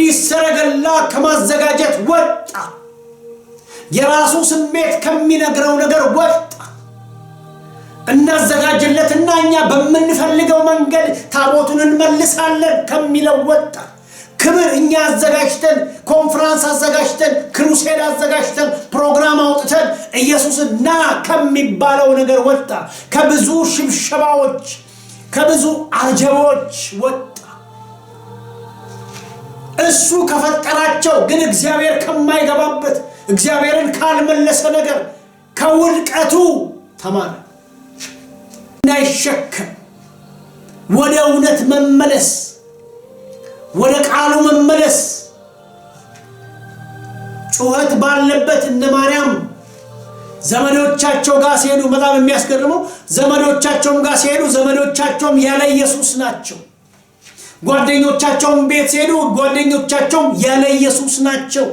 አዲስ ሰረገላ ከማዘጋጀት ወጣ። የራሱ ስሜት ከሚነግረው ነገር ወጣ። እናዘጋጅለትና እኛ በመንፈልገው መንገድ ታቦቱን እንመልሳለን ከሚለው ወጣ። ክብር እኛ አዘጋጅተን ኮንፈረንስ አዘጋጅተን ክሩሴድ አዘጋጅተን ፕሮግራም አውጥተን ኢየሱስን ና ከሚባለው ነገር ወጣ። ከብዙ ሽብሸባዎች ከብዙ አጀቦች ወጣ። እሱ ከፈጠራቸው ግን እግዚአብሔር ከማይገባበት እግዚአብሔርን ካልመለሰ ነገር ከውድቀቱ ተማረ። እንዳይሸከም ወደ እውነት መመለስ፣ ወደ ቃሉ መመለስ። ጩኸት ባለበት እነ ማርያም ዘመዶቻቸው ጋር ሲሄዱ በጣም የሚያስገርመው ዘመዶቻቸውም ጋር ሲሄዱ ዘመዶቻቸውም ያለ ኢየሱስ ናቸው። ጓደኞቻቸውም ቤት ሲሄዱ ጓደኞቻቸውም ያለ ኢየሱስ ናቸው።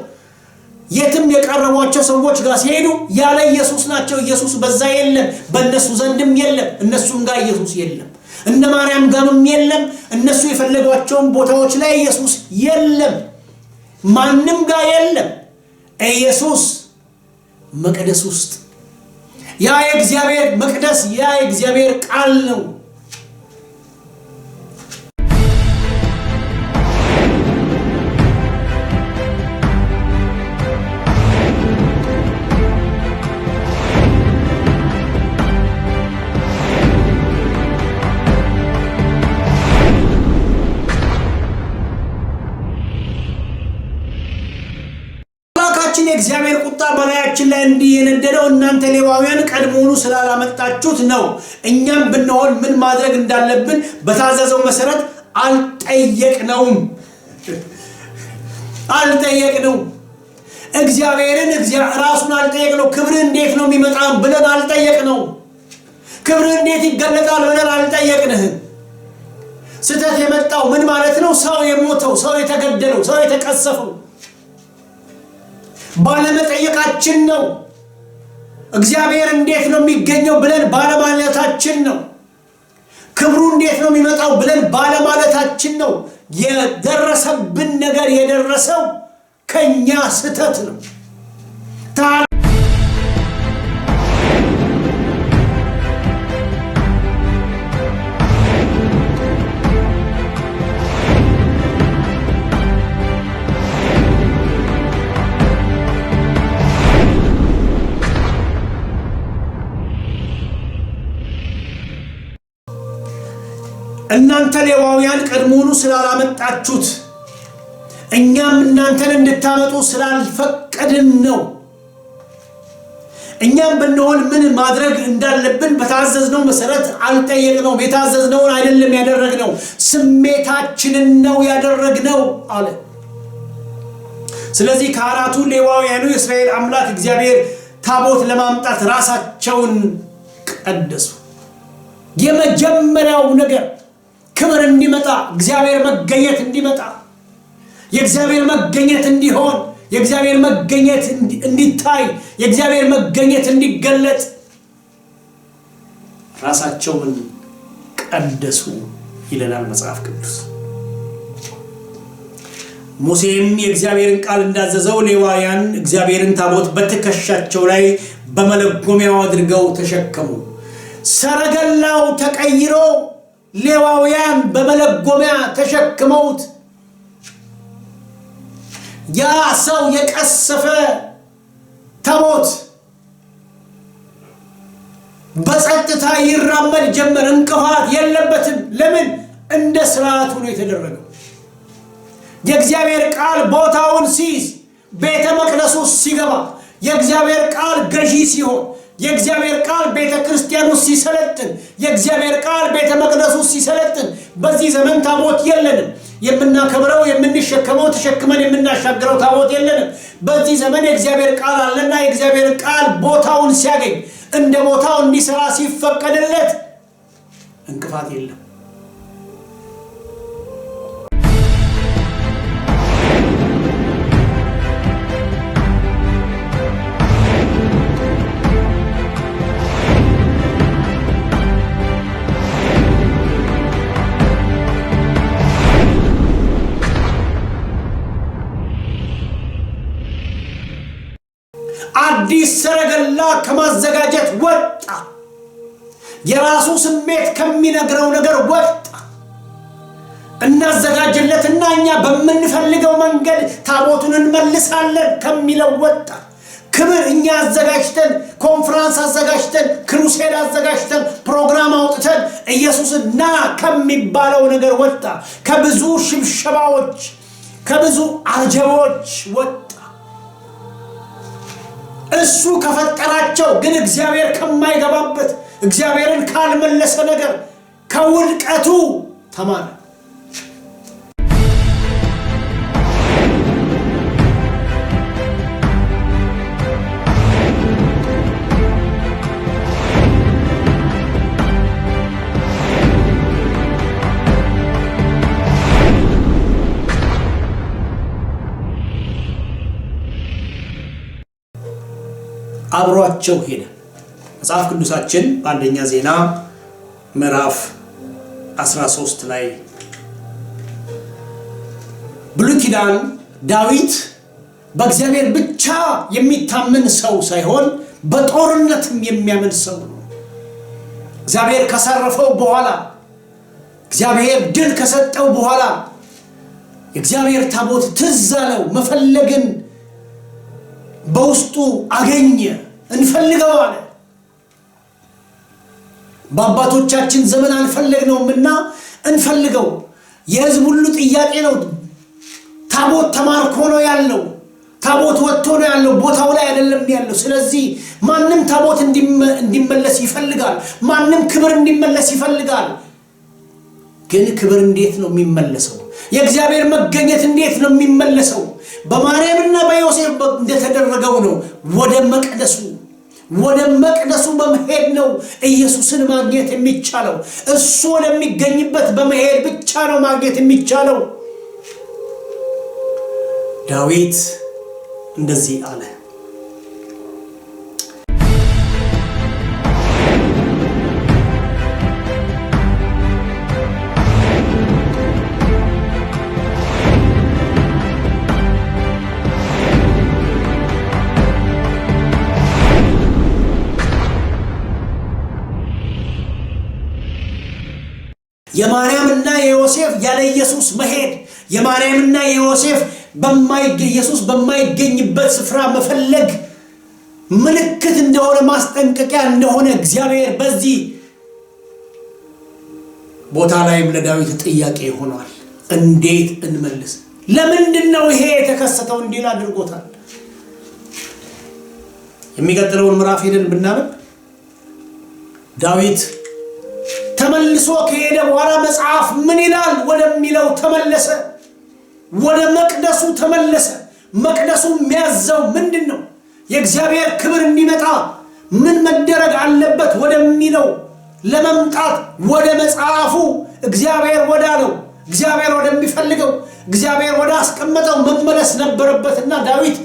የትም የቀረቧቸው ሰዎች ጋር ሲሄዱ ያለ ኢየሱስ ናቸው። ኢየሱስ በዛ የለም፣ በእነሱ ዘንድም የለም፣ እነሱም ጋር ኢየሱስ የለም። እነ ማርያም ጋርም የለም፣ እነሱ የፈለጓቸውን ቦታዎች ላይ ኢየሱስ የለም፣ ማንም ጋር የለም። ኢየሱስ መቅደስ ውስጥ ያ የእግዚአብሔር መቅደስ ያ የእግዚአብሔር ቃል ነው። እግዚአብሔር ቁጣ በላያችን ላይ እንዲየነደደው እናንተ ሌዋውያን ቀድሞውኑ ስላላመጣችሁት ነው። እኛም ብንሆን ምን ማድረግ እንዳለብን በታዘዘው መሰረት አልጠየቅነውም። እግዚአብሔርን ራሱን አልጠየቅነው። ክብር እንዴት ነው የሚመጣው ብለን አልጠየቅነው። ክብር እንዴት ይገለጣል ብለን አልጠየቅንህ። ስተት የመጣው ምን ማለት ነው? ሰው የሞተው፣ ሰው የተገደለው፣ ሰው የተቀሰፈው ባለመጠየቃችን ነው። እግዚአብሔር እንዴት ነው የሚገኘው ብለን ባለማለታችን ነው። ክብሩ እንዴት ነው የሚመጣው ብለን ባለማለታችን ነው። የደረሰብን ነገር የደረሰው ከኛ ስተት ነው። እናንተ ሌዋውያን ቀድሞውኑ ስላላመጣችሁት እኛም እናንተን እንድታመጡ ስላልፈቀድን ነው። እኛም ብንሆን ምን ማድረግ እንዳለብን በታዘዝነው መሰረት አልጠየቅነው። የታዘዝነውን አይደለም ያደረግነው፣ ስሜታችንን ነው ያደረግነው አለ። ስለዚህ ካህናቱ ሌዋውያኑ የእስራኤል አምላክ እግዚአብሔር ታቦት ለማምጣት ራሳቸውን ቀደሱ። የመጀመሪያው ነገር ክብር እንዲመጣ፣ እግዚአብሔር መገኘት እንዲመጣ፣ የእግዚአብሔር መገኘት እንዲሆን፣ የእግዚአብሔር መገኘት እንዲታይ፣ የእግዚአብሔር መገኘት እንዲገለጥ ራሳቸውን ቀደሱ ይለናል መጽሐፍ ቅዱስ። ሙሴም የእግዚአብሔርን ቃል እንዳዘዘው ሌዋውያን እግዚአብሔርን ታቦት በትከሻቸው ላይ በመለጎሚያው አድርገው ተሸከሙ። ሰረገላው ተቀይሮ ሌዋውያን በመለጎሚያ ተሸክመውት ያ ሰው የቀሰፈ ታቦት በጸጥታ ይራመድ ጀመር። እንቅፋት የለበትም። ለምን? እንደ ስርዓቱ ነው የተደረገው። የእግዚአብሔር ቃል ቦታውን ሲይዝ፣ ቤተ መቅደሱ ሲገባ፣ የእግዚአብሔር ቃል ገዢ ሲሆን፣ የእግዚአብሔር ቃል ቤተ ክርስቲያኑ ሲሰለጥን፣ የእግዚአብሔር ቃል ቤተ መቅደሱ ሲሰለጥን። በዚህ ዘመን ታቦት የለንም። የምናከብረው የምንሸከመው ተሸክመን የምናሻገረው ታቦት የለንም። በዚህ ዘመን የእግዚአብሔር ቃል አለና የእግዚአብሔር ቃል ቦታውን ሲያገኝ እንደ ቦታው እንዲሰራ ሲፈቀድለት እንቅፋት የለም። አዲስ ሰረገላ ከማዘጋጀት ወጣ። የራሱ ስሜት ከሚነግረው ነገር ወጣ። እናዘጋጅለትና እኛ በመንፈልገው መንገድ ታቦቱን እንመልሳለን ከሚለው ወጣ። ክብር እኛ አዘጋጅተን ኮንፈረንስ አዘጋጅተን ክሩሴድ አዘጋጅተን ፕሮግራም አውጥተን ኢየሱስን ና ከሚባለው ነገር ወጣ። ከብዙ ሽብሸባዎች ከብዙ አጀቦች ወጣ። እሱ ከፈጠራቸው ግን እግዚአብሔር ከማይገባበት እግዚአብሔርን ካልመለሰ ነገር ከውድቀቱ ተማረ። አብሯቸው ሄደ። መጽሐፍ ቅዱሳችን በአንደኛ ዜና ምዕራፍ 13 ላይ ብሉይ ኪዳን ዳዊት በእግዚአብሔር ብቻ የሚታመን ሰው ሳይሆን በጦርነትም የሚያምን ሰው ነው። እግዚአብሔር ከሰረፈው በኋላ እግዚአብሔር ድል ከሰጠው በኋላ የእግዚአብሔር ታቦት ትዝ አለው። መፈለግን በውስጡ አገኘ። እንፈልገው አለ። በአባቶቻችን ዘመን አልፈለግነውምና እንፈልገው። የሕዝብ ሁሉ ጥያቄ ነው። ታቦት ተማርኮ ነው ያለው። ታቦት ወጥቶ ነው ያለው። ቦታው ላይ አይደለም ያለው። ስለዚህ ማንም ታቦት እንዲመለስ ይፈልጋል። ማንም ክብር እንዲመለስ ይፈልጋል። ግን ክብር እንዴት ነው የሚመለሰው? የእግዚአብሔር መገኘት እንዴት ነው የሚመለሰው? በማርያምና በዮሴፍ እንደተደረገው ነው። ወደ መቅደሱ በመሄድ ነው ኢየሱስን ማግኘት የሚቻለው። እሱ ወደሚገኝበት በመሄድ ብቻ ነው ማግኘት የሚቻለው። ዳዊት እንደዚህ አለ። የማርያምና የዮሴፍ ያለ ኢየሱስ መሄድ፣ የማርያምና የዮሴፍ ኢየሱስ በማይገኝበት ስፍራ መፈለግ ምልክት እንደሆነ ማስጠንቀቂያ እንደሆነ እግዚአብሔር በዚህ ቦታ ላይም ለዳዊት ጥያቄ ሆኗል። እንዴት እንመልስ? ለምንድን ነው ይሄ የተከሰተው እንዲል አድርጎታል። የሚቀጥለውን ምዕራፍ ሄደን ብናነብ ዳዊት ተመልሶ ከሄደ በኋላ መጽሐፍ ምን ይላል ወደሚለው ተመለሰ። ወደ መቅደሱ ተመለሰ። መቅደሱ የሚያዘው ምንድን ነው? የእግዚአብሔር ክብር እንዲመጣ ምን መደረግ አለበት ወደሚለው ለመምጣት ወደ መጽሐፉ እግዚአብሔር ወዳለው እግዚአብሔር ወደሚፈልገው እግዚአብሔር ወደ አስቀመጠው መመለስ ነበረበትና ዳዊት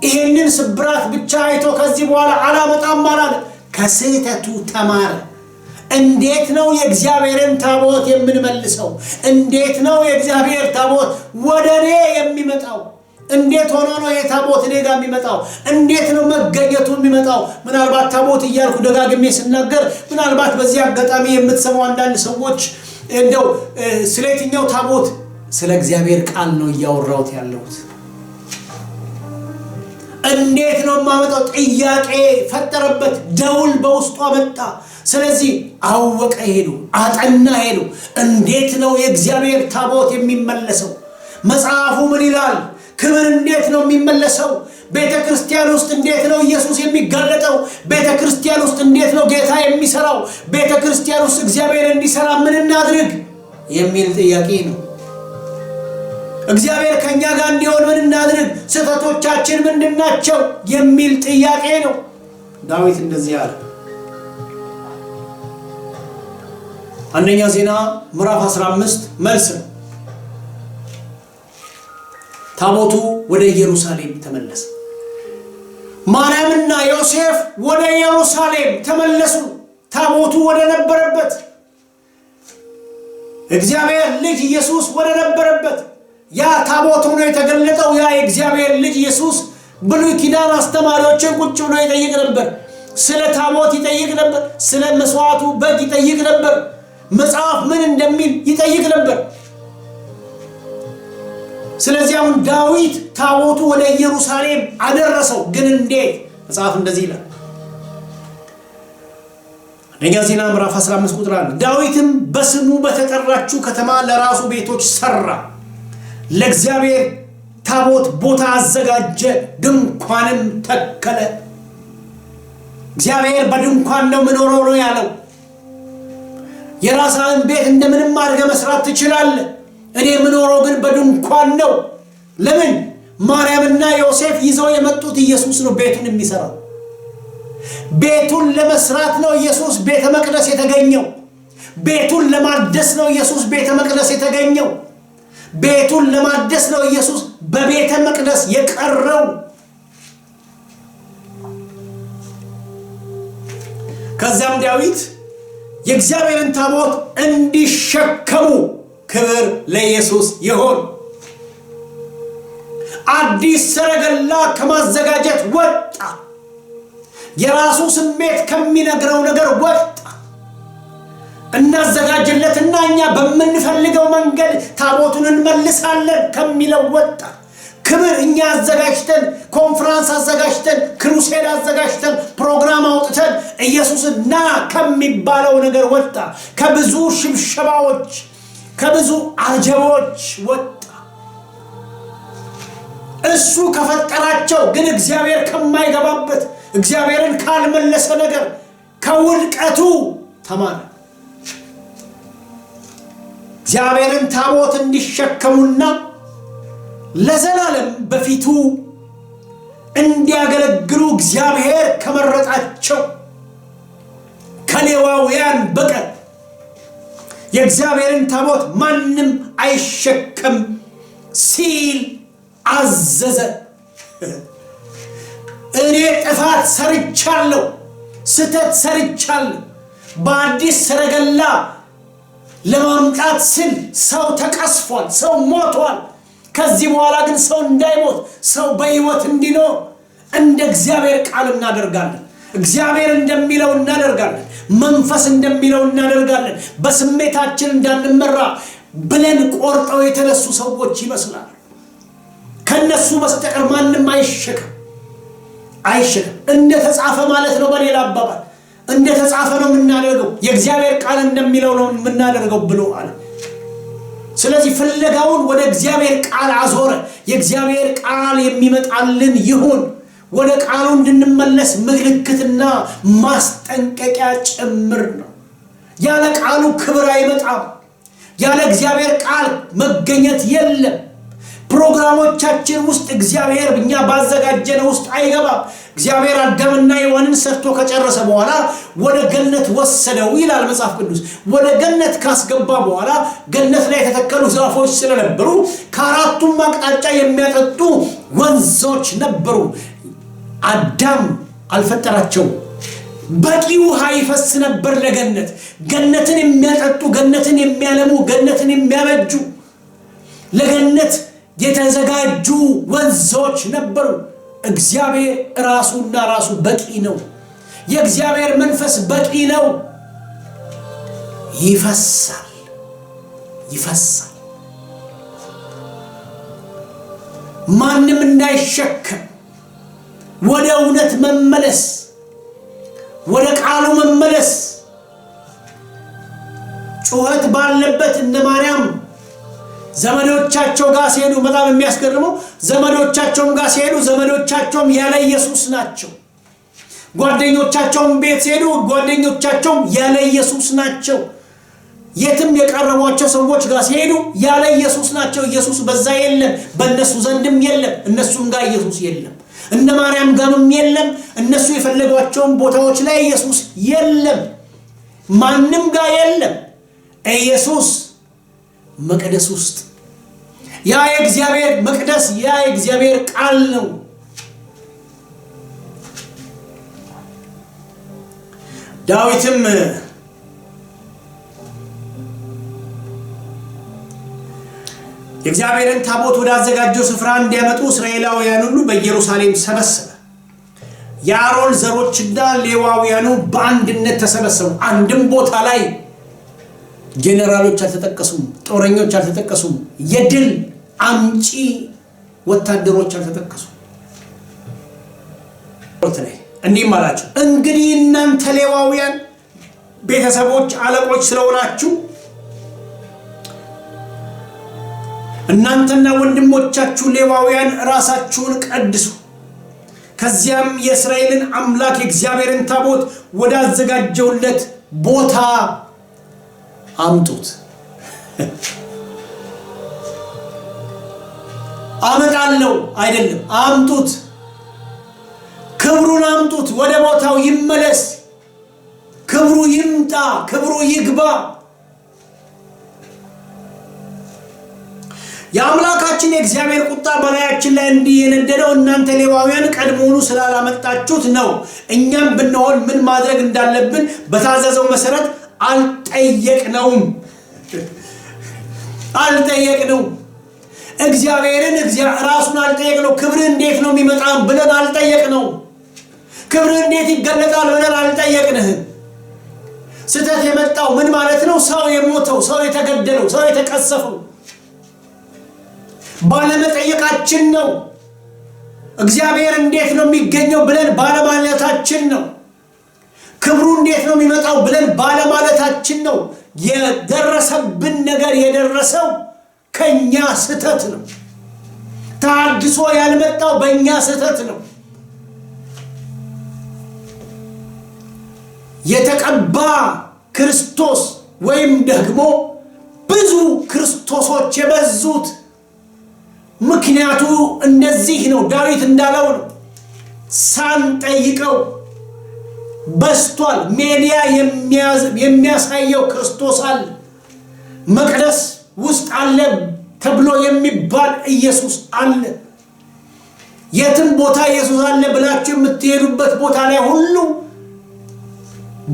ይሄንን ስብራት ብቻ አይቶ ከዚህ በኋላ አላመጣም አላለ። ከስህተቱ ተማረ። እንዴት ነው የእግዚአብሔርን ታቦት የምንመልሰው? እንዴት ነው የእግዚአብሔር ታቦት ወደኔ የሚመጣው? እንዴት ሆኖ ነው የታቦት እኔ ጋር የሚመጣው? እንዴት ነው መገኘቱ የሚመጣው? ምናልባት ታቦት እያልኩ ደጋግሜ ስናገር ምናልባት በዚህ አጋጣሚ የምትሰሙ አንዳንድ ሰዎች እንደው ስለየትኛው ታቦት? ስለ እግዚአብሔር ቃል ነው እያወራሁት ያለሁት። እንዴት ነው የማመጣው? ጥያቄ ፈጠረበት። ደውል በውስጡ አመጣ። ስለዚህ አወቀ፣ ሄዱ፣ አጠና፣ ሄዱ። እንዴት ነው የእግዚአብሔር ታቦት የሚመለሰው? መጽሐፉ ምን ይላል? ክብር እንዴት ነው የሚመለሰው? ቤተ ክርስቲያን ውስጥ እንዴት ነው ኢየሱስ የሚጋለጠው? ቤተ ክርስቲያን ውስጥ እንዴት ነው ጌታ የሚሰራው? ቤተ ክርስቲያን ውስጥ እግዚአብሔር እንዲሰራ ምን እናድርግ የሚል ጥያቄ ነው። እግዚአብሔር ከኛ ጋር እንዲሆን ምን እናድርግ? ስህተቶቻችን ምንድናቸው የሚል ጥያቄ ነው። ዳዊት እንደዚህ አለ። አንደኛ ዜና ምዕራፍ 15 መልስ ነው። ታቦቱ ወደ ኢየሩሳሌም ተመለሰ። ማርያምና ዮሴፍ ወደ ኢየሩሳሌም ተመለሱ። ታቦቱ ወደ ነበረበት፣ እግዚአብሔር ልጅ ኢየሱስ ወደ ነበረበት ያ ታቦቱ ነው የተገለጠው። ያ የእግዚአብሔር ልጅ ኢየሱስ ብሉይ ኪዳን አስተማሪዎችን ቁጭ ብሎ ይጠይቅ ነበር። ስለ ታቦት ይጠይቅ ነበር። ስለ መስዋዕቱ በግ ይጠይቅ ነበር። መጽሐፍ ምን እንደሚል ይጠይቅ ነበር። ስለዚህ አሁን ዳዊት ታቦቱ ወደ ኢየሩሳሌም አደረሰው። ግን እንዴት? መጽሐፍ እንደዚህ ይላል። አንደኛ ዜና ምዕራፍ 15 ቁጥር 1 ዳዊትም በስሙ በተጠራችው ከተማ ለራሱ ቤቶች ሰራ፣ ለእግዚአብሔር ታቦት ቦታ አዘጋጀ፣ ድንኳንም ተከለ። እግዚአብሔር በድንኳን ነው ምኖረው ነው ያለው። የራስህን ቤት እንደምንም አድርገህ መስራት ትችላለህ። እኔ ምኖረው ግን በድንኳን ነው። ለምን? ማርያምና ዮሴፍ ይዘው የመጡት ኢየሱስ ነው ቤቱን የሚሰራው። ቤቱን ለመስራት ነው ኢየሱስ ቤተ መቅደስ የተገኘው። ቤቱን ለማደስ ነው ኢየሱስ ቤተ መቅደስ የተገኘው። ቤቱን ለማደስ ነው ኢየሱስ በቤተ መቅደስ የቀረው። ከዛም ዳዊት የእግዚአብሔርን ታቦት እንዲሸከሙ ክብር ለኢየሱስ ይሁን፣ አዲስ ሰረገላ ከማዘጋጀት ወጣ። የራሱ ስሜት ከሚነግረው ነገር ወጣ። እናዘጋጅለትና እኛ በምንፈልገው መንገድ ታቦቱን እንመልሳለን ከሚለው ወጣ። ክብር እኛ አዘጋጅተን ኮንፈረንስ አዘጋጅተን ክሩሴድ አዘጋጅተን ፕሮግራም አውጥተን ኢየሱስን ና ከሚባለው ነገር ወጣ። ከብዙ ሽብሸባዎች ከብዙ አጀቦች ወጣ። እሱ ከፈጠራቸው ግን እግዚአብሔር ከማይገባበት እግዚአብሔርን ካልመለሰ ነገር ከውድቀቱ ተማረ። እግዚአብሔርን ታቦት እንዲሸከሙና ለዘላለም በፊቱ እንዲያገለግሉ እግዚአብሔር ከመረጣቸው ከሌዋውያን በቀር የእግዚአብሔርን ታቦት ማንም አይሸከም ሲል አዘዘ። እኔ ጥፋት ሰርቻለሁ፣ ስተት ሰርቻለሁ። በአዲስ ሰረገላ ለማምጣት ስል ሰው ተቀስፏል፣ ሰው ሞቷል። ከዚህ በኋላ ግን ሰው እንዳይሞት ሰው በሕይወት እንዲኖር እንደ እግዚአብሔር ቃል እናደርጋለን። እግዚአብሔር እንደሚለው እናደርጋለን። መንፈስ እንደሚለው እናደርጋለን። በስሜታችን እንዳንመራ ብለን ቆርጠው የተነሱ ሰዎች ይመስላል። ከነሱ በስተቀር ማንም አይሸከም። እንደተጻፈ ማለት ነው። በሌላ አባባል እንደተጻፈ ነው የምናደርገው፣ የእግዚአብሔር ቃል እንደሚለው ነው የምናደርገው ብሎ አለ። ስለዚህ ፍለጋውን ወደ እግዚአብሔር ቃል አዞረ። የእግዚአብሔር ቃል የሚመጣልን ይሁን። ወደ ቃሉ እንድንመለስ ምልክትና ማስጠንቀቂያ ጭምር ነው። ያለ ቃሉ ክብር አይመጣም። ያለ እግዚአብሔር ቃል መገኘት የለም። ፕሮግራሞቻችን ውስጥ እግዚአብሔር እኛ ባዘጋጀነው ውስጥ አይገባም። እግዚአብሔር አዳምና ሔዋንን ሰርቶ ከጨረሰ በኋላ ወደ ገነት ወሰደው ይላል መጽሐፍ ቅዱስ። ወደ ገነት ካስገባ በኋላ ገነት ላይ የተተከሉ ዛፎች ስለነበሩ ከአራቱም አቅጣጫ የሚያጠጡ ወንዞች ነበሩ። አዳም አልፈጠራቸው። በቂ ውሃ ይፈስ ነበር ለገነት። ገነትን የሚያጠጡ፣ ገነትን የሚያለሙ፣ ገነትን የሚያበጁ ለገነት የተዘጋጁ ወንዞች ነበሩ። እግዚአብሔር ራሱና ራሱ በቂ ነው። የእግዚአብሔር መንፈስ በቂ ነው። ይፈሳል። ማንም እንዳይሸከም ወደ እውነት መመለስ፣ ወደ ቃሉ መመለስ። ጩኸት ባለበት እነ ማርያም ዘመዶቻቸው ጋር ሲሄዱ በጣም የሚያስገርመው ዘመዶቻቸውም ጋር ሲሄዱ ዘመዶቻቸውም ያለ ኢየሱስ ናቸው። ጓደኞቻቸውም ቤት ሲሄዱ ጓደኞቻቸውም ያለ ኢየሱስ ናቸው። የትም የቀረቧቸው ሰዎች ጋር ሲሄዱ ያለ ኢየሱስ ናቸው። ኢየሱስ በዛ የለም፣ በእነሱ ዘንድም የለም፣ እነሱም ጋር ኢየሱስ የለም። እነ ማርያም ጋርም የለም፣ እነሱ የፈለጓቸውን ቦታዎች ላይ ኢየሱስ የለም፣ ማንም ጋር የለም። ኢየሱስ መቅደስ ውስጥ ያ የእግዚአብሔር መቅደስ ያ የእግዚአብሔር ቃል ነው። ዳዊትም የእግዚአብሔርን ታቦት ወደ አዘጋጀው ስፍራ እንዲያመጡ እስራኤላውያን ሁሉ በኢየሩሳሌም ሰበሰበ። የአሮን ዘሮችና ሌዋውያኑ በአንድነት ተሰበሰቡ። አንድም ቦታ ላይ ጄኔራሎች አልተጠቀሱም፣ ጦረኞች አልተጠቀሱም፣ የድል አምጪ ወታደሮች አልተጠቀሱም። እንዲህ አላቸው፣ እንግዲህ እናንተ ሌዋውያን ቤተሰቦች አለቆች ስለሆናችሁ እናንተና ወንድሞቻችሁ ሌዋውያን ራሳችሁን ቀድሱ። ከዚያም የእስራኤልን አምላክ የእግዚአብሔርን ታቦት ወደ አዘጋጀውለት ቦታ አምጡት። አመጣለሁ አይደለም፣ አምጡት። ክብሩን አምጡት። ወደ ቦታው ይመለስ። ክብሩ ይምጣ፣ ክብሩ ይግባ። የአምላካችን የእግዚአብሔር ቁጣ በላያችን ላይ እንዲህ የነደደው እናንተ ሌዋውያን ቀድሞውኑ ስላላመጣችሁት ነው። እኛም ብንሆን ምን ማድረግ እንዳለብን በታዘዘው መሰረት አልጠየቅነውም። እግዚአብሔርን ራሱን አልጠየቅነው። ክብር እንዴት ነው የሚመጣው ብለን አልጠየቅነው። ክብር እንዴት ይገለጣል ብለን አልጠየቅንህ። ስተት የመጣው ምን ማለት ነው? ሰው የሞተው፣ ሰው የተገደለው፣ ሰው የተቀሰፈው ባለመጠየቃችን ነው። እግዚአብሔር እንዴት ነው የሚገኘው ብለን ባለማለታችን ነው። ክብሩ እንዴት ነው የሚመጣው ብለን ባለማለታችን ነው። የደረሰብን ነገር የደረሰው ከኛ ስተት ነው። ታድሶ ያልመጣው በእኛ ስተት ነው። የተቀባ ክርስቶስ ወይም ደግሞ ብዙ ክርስቶሶች የበዙት ምክንያቱ እንደዚህ ነው። ዳዊት እንዳለው ነው፣ ሳንጠይቀው በስቷል። ሜዲያ የሚያሳየው ክርስቶስ አለ፣ መቅደስ ውስጥ አለ ተብሎ የሚባል ኢየሱስ አለ። የትም ቦታ ኢየሱስ አለ ብላችሁ የምትሄዱበት ቦታ ላይ ሁሉ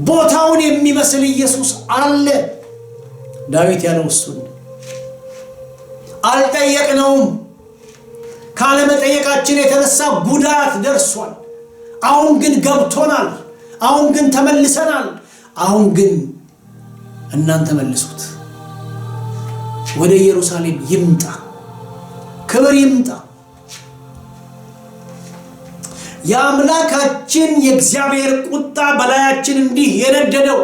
ቦታውን የሚመስል ኢየሱስ አለ። ዳዊት ያለው እሱን አልጠየቅነውም። ካለመጠየቃችን የተነሳ ጉዳት ደርሷል። አሁን ግን ገብቶናል። አሁን ግን ተመልሰናል። አሁን ግን እናንተ መልሱት። ወደ ኢየሩሳሌም ይምጣ፣ ክብር ይምጣ። የአምላካችን የእግዚአብሔር ቁጣ በላያችን እንዲህ የነደደው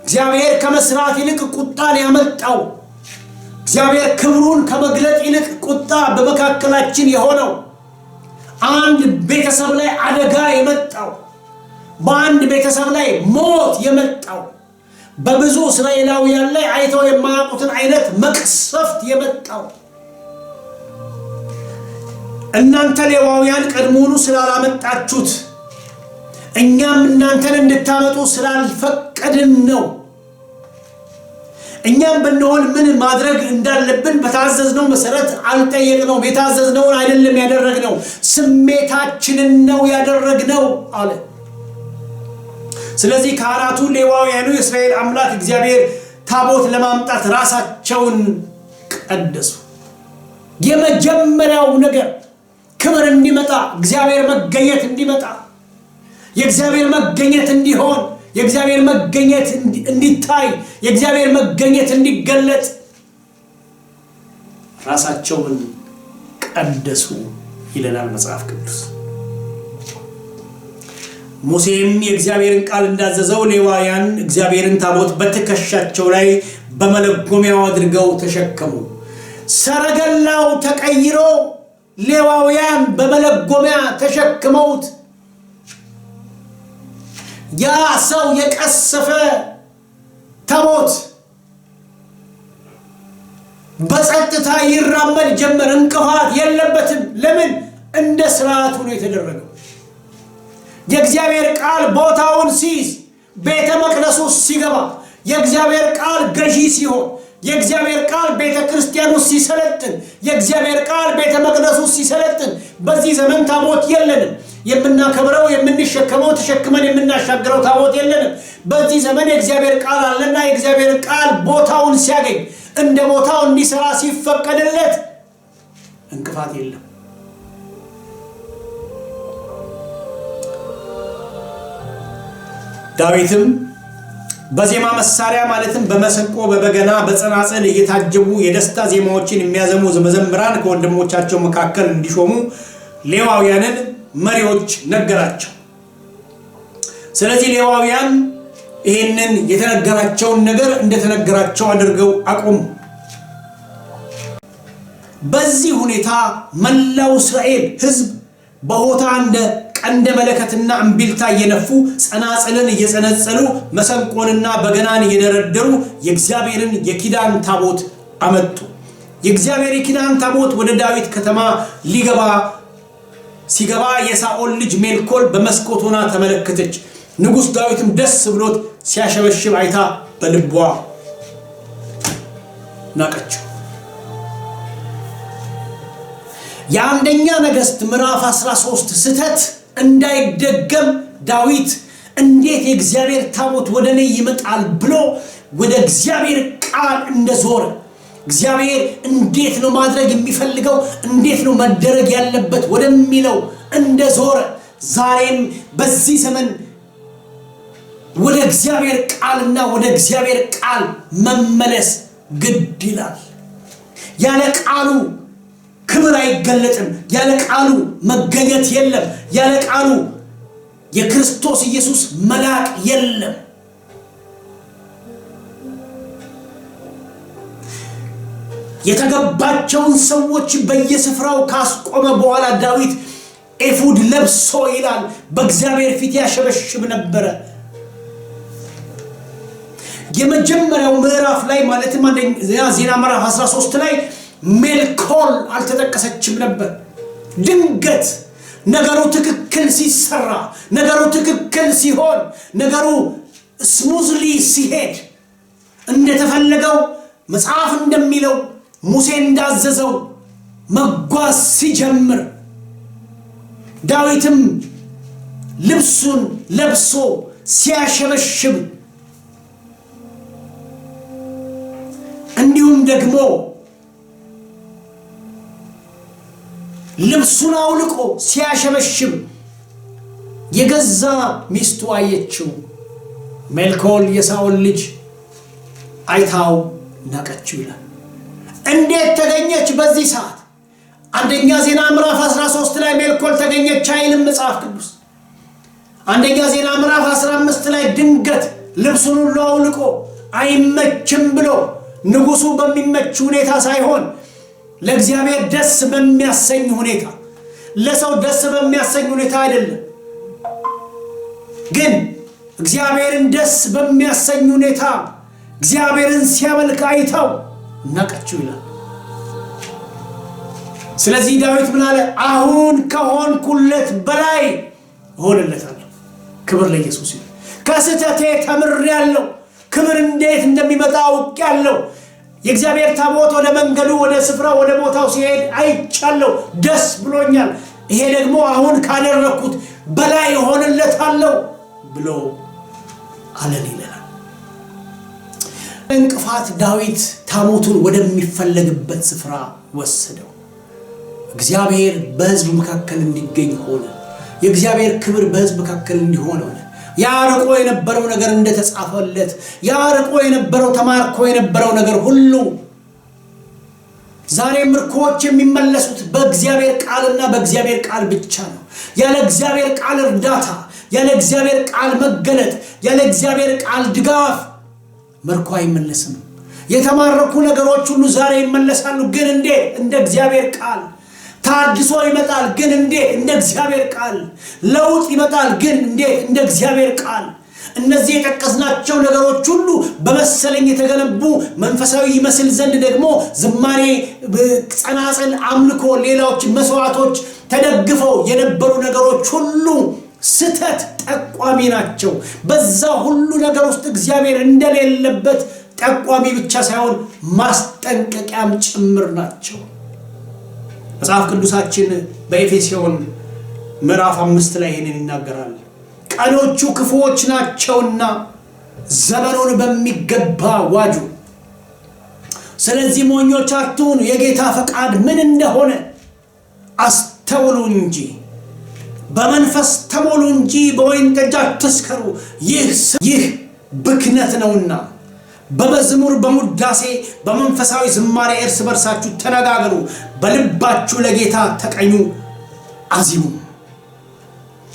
እግዚአብሔር ከመስራት ይልቅ ቁጣን ያመጣው እግዚአብሔር ክብሩን ከመግለጥ ይልቅ ቁጣ በመካከላችን የሆነው አንድ ቤተሰብ ላይ አደጋ የመጣው በአንድ ቤተሰብ ላይ ሞት የመጣው በብዙ እስራኤላውያን ላይ አይተው የማያውቁትን አይነት መቅሰፍት የመጣው እናንተ ሌዋውያን ቀድሞውኑ ስላላመጣችሁት እኛም እናንተን እንድታመጡ ስላልፈቀድን ነው። እኛም ብንሆን ምን ማድረግ እንዳለብን በታዘዝነው መሰረት አልጠየቅነውም። የታዘዝነውን አይደለም ያደረግነው፣ ስሜታችንን ነው ያደረግነው አለ። ስለዚህ ካህናቱ ሌዋውያኑ የእስራኤል አምላክ እግዚአብሔር ታቦት ለማምጣት ራሳቸውን ቀደሱ። የመጀመሪያው ነገር ክብር እንዲመጣ፣ እግዚአብሔር መገኘት እንዲመጣ፣ የእግዚአብሔር መገኘት እንዲሆን፣ የእግዚአብሔር መገኘት እንዲታይ፣ የእግዚአብሔር መገኘት እንዲገለጥ ራሳቸውን ቀደሱ ይለናል መጽሐፍ ቅዱስ። ሙሴም የእግዚአብሔርን ቃል እንዳዘዘው ሌዋውያን እግዚአብሔርን ታቦት በትከሻቸው ላይ በመለጎሚያው አድርገው ተሸከሙ። ሰረገላው ተቀይሮ ሌዋውያን በመለጎሚያ ተሸክመውት ያ ሰው የቀሰፈ ታቦት በጸጥታ ይራመድ ጀመር። እንቅፋት የለበትም። ለምን? እንደ ስርዓቱ ነው የተደረገው። የእግዚአብሔር ቃል ቦታውን ሲይዝ፣ ቤተ መቅደሱ ሲገባ፣ የእግዚአብሔር ቃል ገዢ ሲሆን፣ የእግዚአብሔር ቃል ቤተ ክርስቲያኑ ሲሰለጥን፣ የእግዚአብሔር ቃል ቤተ መቅደሱ ሲሰለጥን፣ በዚህ ዘመን ታቦት የለንም። የምናከብረው የምንሸከመው ተሸክመን የምናሻገረው ታቦት የለንም። በዚህ ዘመን የእግዚአብሔር ቃል አለና የእግዚአብሔር ቃል ቦታውን ሲያገኝ እንደ ቦታው እንዲሰራ ሲፈቀድለት እንቅፋት የለም። ዳዊትም በዜማ መሳሪያ ማለትም በመሰንቆ በበገና በጸናጽል እየታጀቡ የደስታ ዜማዎችን የሚያዘሙ መዘምራን ከወንድሞቻቸው መካከል እንዲሾሙ ሌዋውያንን መሪዎች ነገራቸው። ስለዚህ ሌዋውያን ይሄንን የተነገራቸውን ነገር እንደተነገራቸው አድርገው አቆሙ። በዚህ ሁኔታ መላው እስራኤል ሕዝብ በሆታ እንደ ቀንደ መለከትና እምቢልታ እየነፉ ጸናጽልን እየጸነጸሉ መሰንቆንና በገናን እየደረደሩ የእግዚአብሔርን የኪዳን ታቦት አመጡ። የእግዚአብሔር የኪዳን ታቦት ወደ ዳዊት ከተማ ሲገባ የሳኦል ልጅ ሜልኮል በመስኮት ሆና ተመለከተች። ንጉሥ ዳዊትም ደስ ብሎት ሲያሸበሽብ አይታ በልቧ ናቀችው። የአንደኛ ነገሥት ምዕራፍ 13 ስተት እንዳይደገም ዳዊት እንዴት የእግዚአብሔር ታቦት ወደኔ ይመጣል ብሎ ወደ እግዚአብሔር ቃል እንደዞረ እግዚአብሔር እንዴት ነው ማድረግ የሚፈልገው እንዴት ነው መደረግ ያለበት ወደሚለው እንደዞረ ዛሬም በዚህ ዘመን ወደ እግዚአብሔር ቃልና ወደ እግዚአብሔር ቃል መመለስ ግድ ይላል። ያለ ቃሉ ክብር አይገለጥም። ያለ ቃሉ መገኘት የለም። ያለ ቃሉ የክርስቶስ ኢየሱስ መላክ የለም። የተገባቸውን ሰዎች በየስፍራው ካስቆመ በኋላ ዳዊት ኤፉድ ለብሶ ይላል በእግዚአብሔር ፊት ያሸበሽብ ነበር። የመጀመሪያው ምዕራፍ ላይ ማለትም ዜና ምዕራፍ 13 ላይ ሜልኮል አልተጠቀሰችም ነበር። ድንገት ነገሩ ትክክል ሲሰራ ነገሩ ትክክል ሲሆን ነገሩ ስሙዝሊ ሲሄድ እንደተፈለገው መጽሐፍ እንደሚለው ሙሴ እንዳዘዘው መጓዝ ሲጀምር ዳዊትም ልብሱን ለብሶ ሲያሸበሽብ እንዲሁም ደግሞ ልብሱን አውልቆ ሲያሸበሽብ የገዛ ሚስቱ አየችው። ሜልኮል የሳኦል ልጅ አይታው ናቀችው ይላል። እንዴት ተገኘች በዚህ ሰዓት? አንደኛ ዜና ምዕራፍ 13 ላይ ሜልኮል ተገኘች አይልም መጽሐፍ ቅዱስ። አንደኛ ዜና ምዕራፍ 15 ላይ ድንገት ልብሱን ሁሉ አውልቆ አይመችም ብሎ ንጉሱ በሚመች ሁኔታ ሳይሆን ለእግዚአብሔር ደስ በሚያሰኝ ሁኔታ ለሰው ደስ በሚያሰኝ ሁኔታ አይደለም ግን እግዚአብሔርን ደስ በሚያሰኝ ሁኔታ እግዚአብሔርን ሲያመልክ አይታው ናቀችው ይላል። ስለዚህ ዳዊት ምን አለ? አሁን ከሆንኩለት በላይ ሆነለታለሁ። ክብር ለኢየሱስ ይሁን። ከስተቴ ተምሬያለሁ። ክብር እንዴት እንደሚመጣ አውቄያለሁ። የእግዚአብሔር ታቦት ወደ መንገዱ ወደ ስፍራው ወደ ቦታው ሲሄድ አይቻለሁ፣ ደስ ብሎኛል። ይሄ ደግሞ አሁን ካደረኩት በላይ ሆነለታለሁ ብሎ አለን ይላል። እንቅፋት ዳዊት ታቦቱን ወደሚፈለግበት ስፍራ ወሰደው። እግዚአብሔር በሕዝብ መካከል እንዲገኝ ሆነ። የእግዚአብሔር ክብር በሕዝብ መካከል እንዲሆን ሆነ። ያርቆ የነበረው ነገር እንደተጻፈለት ያርቆ የነበረው ተማርኮ የነበረው ነገር ሁሉ ዛሬ ምርኮች የሚመለሱት በእግዚአብሔር ቃልና በእግዚአብሔር ቃል ብቻ ነው። ያለ እግዚአብሔር ቃል እርዳታ፣ ያለ እግዚአብሔር ቃል መገለጥ፣ ያለ እግዚአብሔር ቃል ድጋፍ ምርኮ አይመለስም። የተማረኩ ነገሮች ሁሉ ዛሬ ይመለሳሉ፣ ግን እንዴት? እንደ እግዚአብሔር ቃል። ታድሶ ይመጣል፣ ግን እንዴት? እንደ እግዚአብሔር ቃል። ለውጥ ይመጣል፣ ግን እንዴት? እንደ እግዚአብሔር ቃል። እነዚህ የጠቀስናቸው ነገሮች ሁሉ በመሰለኝ የተገነቡ መንፈሳዊ ይመስል ዘንድ ደግሞ ዝማሬ፣ ጸናጽል፣ አምልኮ፣ ሌሎች መስዋዕቶች ተደግፈው የነበሩ ነገሮች ሁሉ ስተት ጠቋሚ ናቸው። በዛ ሁሉ ነገር ውስጥ እግዚአብሔር እንደሌለበት ጠቋሚ ብቻ ሳይሆን ማስጠንቀቂያም ጭምር ናቸው። መጽሐፍ ቅዱሳችን በኤፌሶን ምዕራፍ 5 ላይ ይሄንን ይናገራል። ቀኖቹ ክፉዎች ናቸውና ዘመኑን በሚገባ ዋጁ። ስለዚህ ሞኞች አትሁኑ፣ የጌታ ፈቃድ ምን እንደሆነ አስተውሉ እንጂ በመንፈስ ተሞሉ እንጂ በወይን ጠጅ አትስከሩ፣ ይህ ብክነት ነውና። በመዝሙር በሙዳሴ በመንፈሳዊ ዝማሬ እርስ በርሳችሁ ተነጋገሩ፣ በልባችሁ ለጌታ ተቀኙ አዚሙ።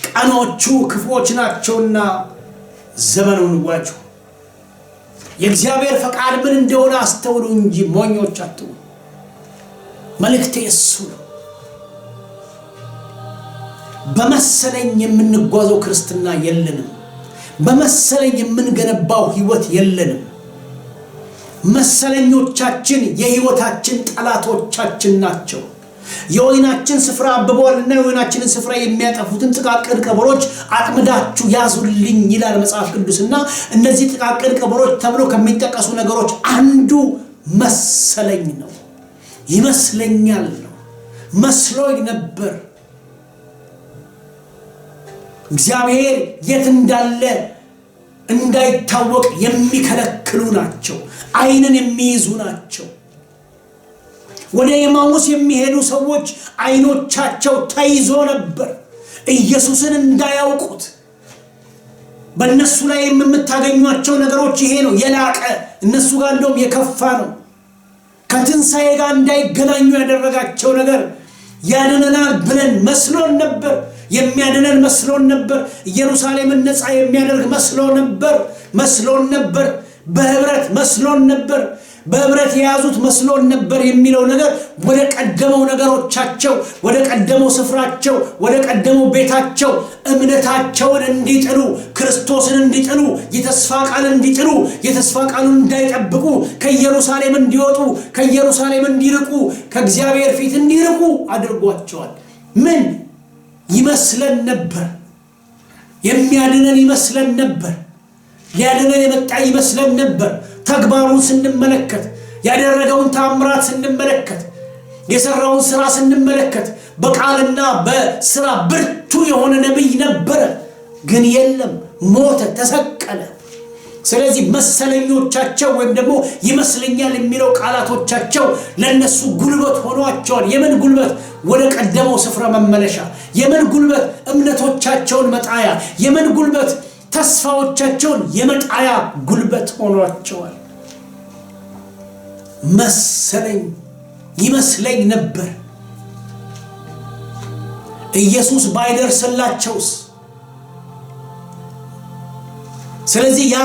ቀኖቹ ክፉዎች ናቸውና ዘመኑን ዋጁ። የእግዚአብሔር ፈቃድ ምን እንደሆነ አስተውሉ እንጂ ሞኞች አትሁኑ። መልእክቴ እሱ ነው። በመሰለኝ የምንጓዘው ክርስትና የለንም። በመሰለኝ የምንገነባው ህይወት የለንም። መሰለኞቻችን የህይወታችን ጠላቶቻችን ናቸው። የወይናችን ስፍራ አብቧልና የወይናችንን ስፍራ የሚያጠፉትን ጥቃቅን ቀበሮች አጥምዳችሁ ያዙልኝ ይላል መጽሐፍ ቅዱስና እነዚህ ጥቃቅን ቀበሮች ተብሎ ከሚጠቀሱ ነገሮች አንዱ መሰለኝ ነው። ይመስለኛል ነው፣ መስሎኝ ነበር። እግዚአብሔር የት እንዳለ እንዳይታወቅ የሚከለክሉ ናቸው። አይንን የሚይዙ ናቸው። ወደ ኤማሁስ የሚሄዱ ሰዎች አይኖቻቸው ተይዞ ነበር ኢየሱስን እንዳያውቁት። በእነሱ ላይ የምታገኟቸው ነገሮች ይሄ ነው የላቀ፣ እነሱ ጋር እንደውም የከፋ ነው። ከትንሣኤ ጋር እንዳይገናኙ ያደረጋቸው ነገር ያድነናል ብለን መስሎን ነበር፣ የሚያድነን መስሎን ነበር፣ ኢየሩሳሌምን ነፃ የሚያደርግ መስሎን ነበር፣ በህብረት መስሎን ነበር፣ በህብረት የያዙት መስሎን ነበር የሚለው ነገር ወደ ቀደመው ነገሮቻቸው፣ ወደ ቀደመው ስፍራቸው፣ ወደ ቀደመው ቤታቸው እምነታቸውን እንዲጥሉ፣ ክርስቶስን እንዲጥሉ፣ የተስፋ ቃል እንዲጥሉ፣ የተስፋ ቃሉን እንዳይጠብቁ፣ ከኢየሩሳሌም እንዲወጡ፣ ከኢየሩሳሌም እንዲርቁ፣ ከእግዚአብሔር ፊት እንዲርቁ አድርጓቸዋል። ምን ይመስለን ነበር? የሚያድነን ይመስለን ነበር። ሊያድነን የመጣ ይመስለን ነበር። ተግባሩን ስንመለከት፣ ያደረገውን ተአምራት ስንመለከት፣ የሰራውን ስራ ስንመለከት በቃልና በስራ ብርቱ የሆነ ነብይ ነበረ። ግን የለም፣ ሞተ፣ ተሰቀለ። ስለዚህ መሰለኞቻቸው ወይም ደግሞ ይመስለኛል የሚለው ቃላቶቻቸው ለነሱ ጉልበት ሆኗቸዋል። የምን ጉልበት? ወደ ቀደመው ስፍራ መመለሻ። የምን ጉልበት? እምነቶቻቸውን መጣያ። የምን ጉልበት? ተስፋዎቻቸውን የመጣያ ጉልበት ሆኗቸዋል። መሰለኝ፣ ይመስለኝ ነበር። ኢየሱስ ባይደርስላቸውስ? ስለዚህ ያ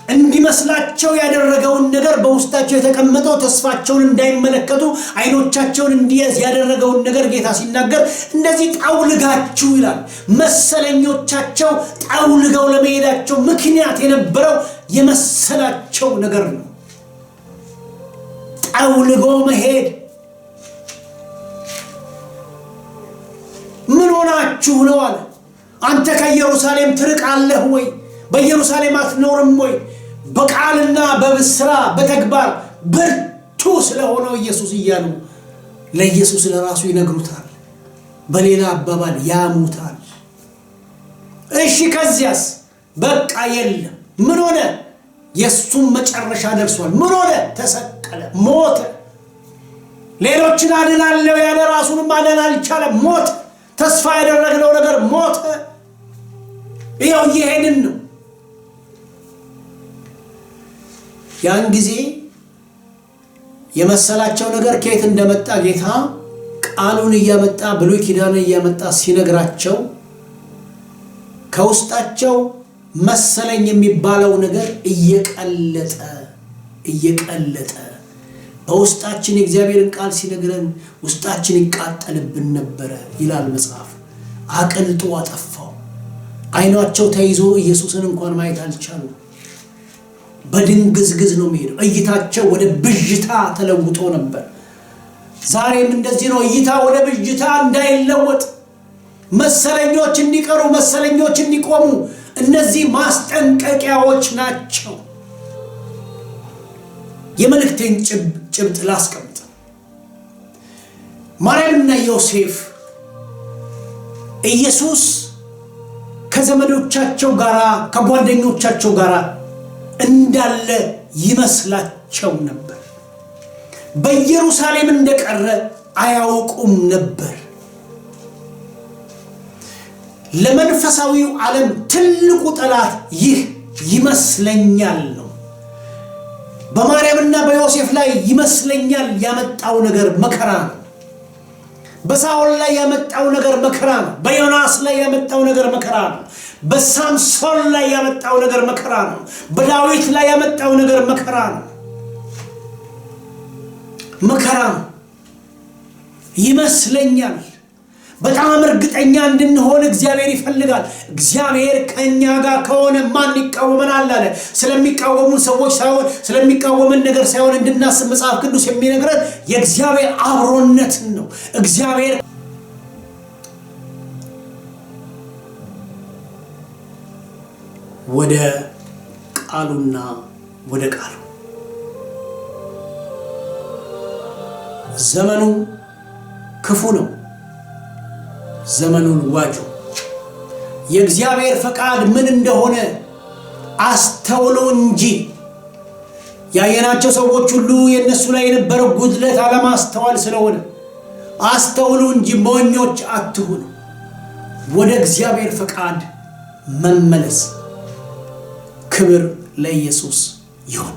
እንዲመስላቸው ያደረገውን ነገር በውስጣቸው የተቀመጠው ተስፋቸውን እንዳይመለከቱ አይኖቻቸውን እንዲያዝ ያደረገውን ነገር ጌታ ሲናገር እንደዚህ ጣውልጋችሁ ይላል። መሰለኞቻቸው ጣውልገው ለመሄዳቸው ምክንያት የነበረው የመሰላቸው ነገር ነው። ጣውልጎ መሄድ። ምን ሆናችሁ ነው አለ። አንተ ከኢየሩሳሌም ትርቃለህ ወይ? በኢየሩሳሌም አትኖርም ወይ? በቃልና በስራ በተግባር ብርቱ ስለሆነው ኢየሱስ እያሉ ለኢየሱስ ለራሱ ይነግሩታል። በሌላ አባባል ያሙታል። እሺ ከዚያስ? በቃ የለም። ምን ሆነ? የሱም መጨረሻ ደርሷል። ምን ሆነ? ተሰቀለ፣ ሞተ። ሌሎችን አድናለሁ ያለ ራሱንም ማዳን አልቻለም፣ ሞተ። ተስፋ ያደረግነው ነገር ሞተ። ይኸው እየሄድን ነው። ያን ጊዜ የመሰላቸው ነገር ከየት እንደመጣ ጌታ ቃሉን እያመጣ ብሉይ ኪዳንን እያመጣ ሲነግራቸው ከውስጣቸው መሰለኝ የሚባለው ነገር እየቀለጠ በውስጣችን የእግዚአብሔርን ቃል ሲነግረን ውስጣችን ይቃጠልብን ነበር ይላል መጽሐፍ። አቀልጦ አጠፋው። አይናቸው ተይዞ ኢየሱስን እንኳን ማየት አልቻሉም። በድንግዝግዝ ነው የሚሄደው። እይታቸው ወደ ብዥታ ተለውጦ ነበር። ዛሬም እንደዚህ ነው። እይታ ወደ ብዥታ እንዳይለወጥ፣ መሰለኞች እንዲቀሩ፣ መሰለኞች እንዲቆሙ፣ እነዚህ ማስጠንቀቂያዎች ናቸው። የመልእክቴን ጭብጥ ላስቀምጥ። ማርያምና ዮሴፍ ኢየሱስ ከዘመዶቻቸው ጋራ ከጓደኞቻቸው ጋራ እንዳለ ይመስላቸው ነበር። በኢየሩሳሌም እንደቀረ አያውቁም ነበር። ለመንፈሳዊው ዓለም ትልቁ ጠላት ይህ ይመስለኛል ነው። በማርያምና በዮሴፍ ላይ ይመስለኛል ያመጣው ነገር መከራ ነው። በሳኦል ላይ ያመጣው ነገር መከራ ነው። በዮናስ ላይ ያመጣው ነገር መከራ ነው። በሳምሶን ላይ ያመጣው ነገር መከራ ነው። በዳዊት ላይ ያመጣው ነገር መከራ ነው። መከራ ይመስለኛል። በጣም እርግጠኛ እንድንሆን እግዚአብሔር ይፈልጋል። እግዚአብሔር ከኛ ጋር ከሆነ ማን ይቃወመናል አለ። ስለሚቃወሙን ሰዎች ሳይሆን ስለሚቃወመን ነገር ሳይሆን እንድናስብ መጽሐፍ ቅዱስ የሚነግረን የእግዚአብሔር አብሮነትን ነው። እግዚአብሔር ወደ ቃሉና ወደ ቃሉ ዘመኑ ክፉ ነው። ዘመኑን ዋጁ። የእግዚአብሔር ፈቃድ ምን እንደሆነ አስተውሉ እንጂ ያየናቸው ሰዎች ሁሉ የነሱ ላይ የነበረው ጉድለት አለማስተዋል ስለሆነ አስተውሉ እንጂ ሞኞች አትሁኑ። ወደ እግዚአብሔር ፈቃድ መመለስ። ክብር ለኢየሱስ ይሁን።